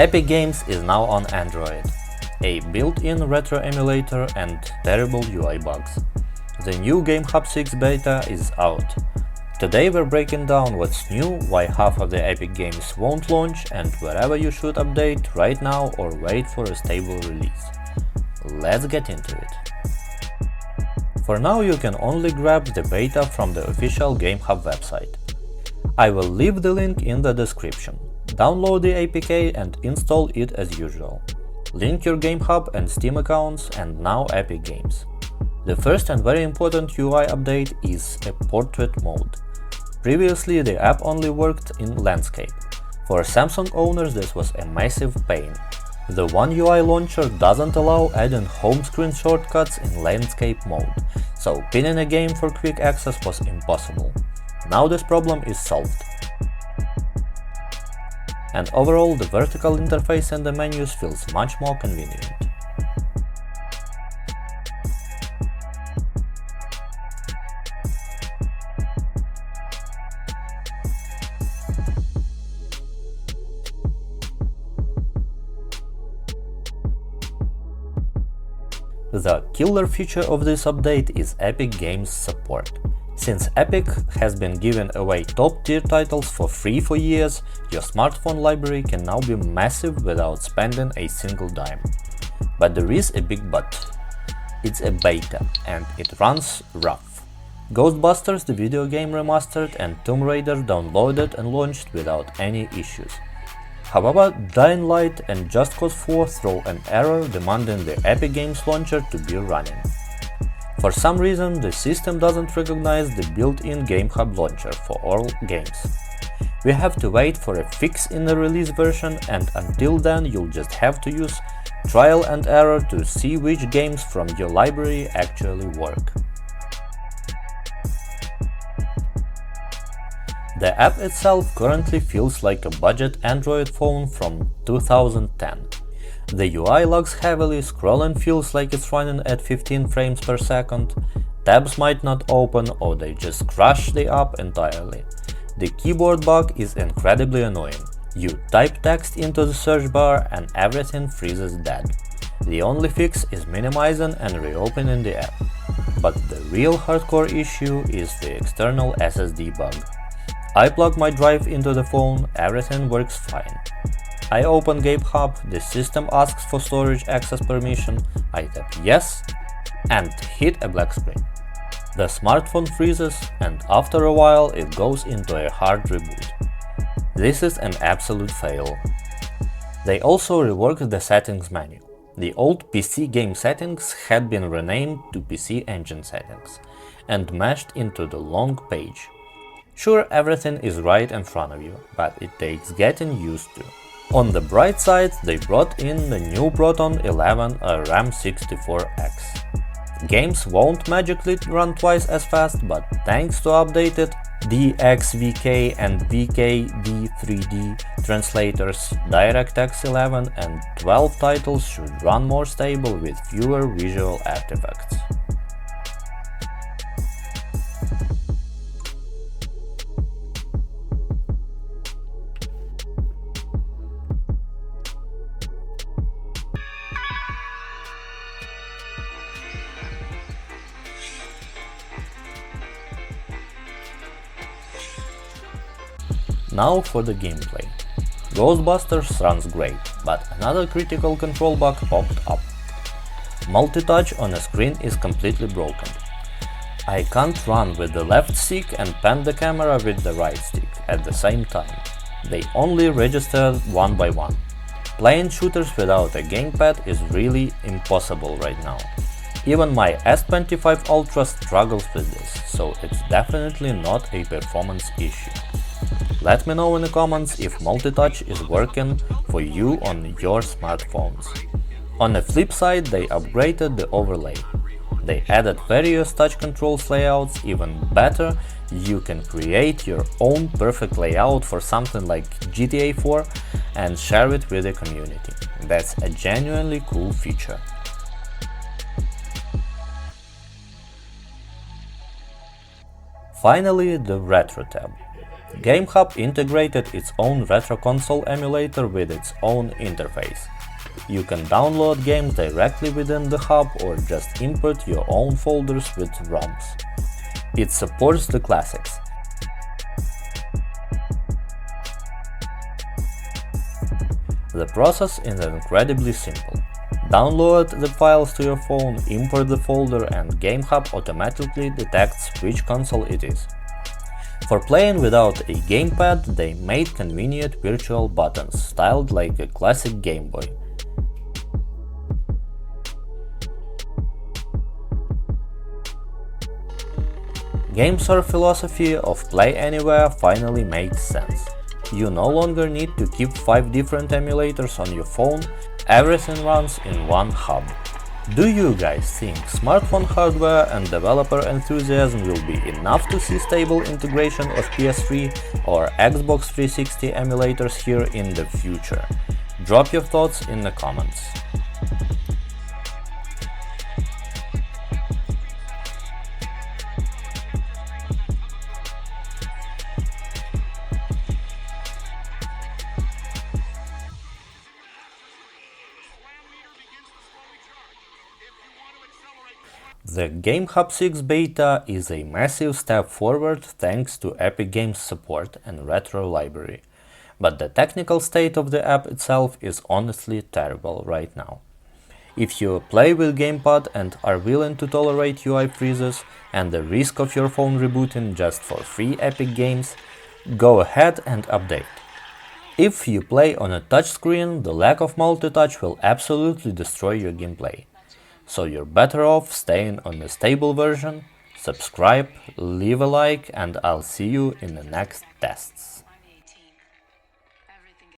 Epic Games is now on Android, a built-in retro emulator and terrible UI bugs. The new GameHub 6 beta is out. Today we're breaking down what's new, why half of the Epic games won't launch, and wherever you should update right now or wait for a stable release. Let's get into it. For now you can only grab the beta from the official GameHub website. I will leave the link in the description. Download the APK and install it as usual. Link your GameHub and Steam accounts and now Epic Games. The first and very important UI update is a portrait mode. Previously the app only worked in landscape. For Samsung owners this was a massive pain. The One UI launcher doesn't allow adding home screen shortcuts in landscape mode, so pinning a game for quick access was impossible. Now this problem is solved. And overall the vertical interface in the menus feels much more convenient. The killer feature of this update is Epic Games support. Since Epic has been giving away top-tier titles for free for years, your smartphone library can now be massive without spending a single dime. But there is a big but. It's a beta, and it runs rough. Ghostbusters, the video game, remastered, and Tomb Raider downloaded and launched without any issues. However, Dying Light and Just Cause 4 throw an error demanding the Epic Games launcher to be running. For some reason, the system doesn't recognize the built-in GameHub launcher for all games. We have to wait for a fix in the release version, and until then you'll just have to use trial and error to see which games from your library actually work. The app itself currently feels like a budget Android phone from 2010. The UI lags heavily, scrolling feels like it's running at 15 frames per second, tabs might not open or they just crash the app entirely. The keyboard bug is incredibly annoying. You type text into the search bar and everything freezes dead. The only fix is minimizing and reopening the app. But the real hardcore issue is the external SSD bug. I plug my drive into the phone, everything works fine. I open GameHub, the system asks for storage access permission, I tap yes and hit a black screen. The smartphone freezes and after a while it goes into a hard reboot. This is an absolute fail. They also reworked the settings menu. The old PC game settings had been renamed to PC Engine settings and meshed into the long page. Sure, everything is right in front of you, but it takes getting used to. On the bright side, they brought in the new Proton 11 RAM 64X. Games won't magically run twice as fast, but thanks to updated DXVK and VKD3D translators, DirectX 11 and 12 titles should run more stable with fewer visual artifacts. Now for the gameplay. Ghostbusters runs great, but another critical control bug popped up. Multitouch on a screen is completely broken. I can't run with the left stick and pan the camera with the right stick at the same time. They only register one by one. Playing shooters without a gamepad is really impossible right now. Even my S25 Ultra struggles with this, so it's definitely not a performance issue. Let me know in the comments if multitouch is working for you on your smartphones. On the flip side, they upgraded the overlay. They added various touch controls layouts. Even better, you can create your own perfect layout for something like GTA 4 and share it with the community. That's a genuinely cool feature. Finally, the Retro tab. GameHub integrated its own retro console emulator with its own interface. You can download games directly within the hub or just import your own folders with ROMs. It supports the classics. The process is incredibly simple. Download the files to your phone, import the folder, and GameHub automatically detects which console it is. For playing without a gamepad, they made convenient virtual buttons, styled like a classic Game Boy. GameStore philosophy of play anywhere finally makes sense. You no longer need to keep 5 different emulators on your phone, everything runs in one hub. Do you guys think smartphone hardware and developer enthusiasm will be enough to see stable integration of PS3 or Xbox 360 emulators here in the future? Drop your thoughts in the comments. The GameHub 6 beta is a massive step forward thanks to Epic Games support and retro library, but the technical state of the app itself is honestly terrible right now. If you play with gamepad and are willing to tolerate UI freezes and the risk of your phone rebooting just for free Epic Games, go ahead and update. If you play on a touchscreen, the lack of multitouch will absolutely destroy your gameplay. So you're better off staying on a stable version. Subscribe, leave a like, and I'll see you in the next tests.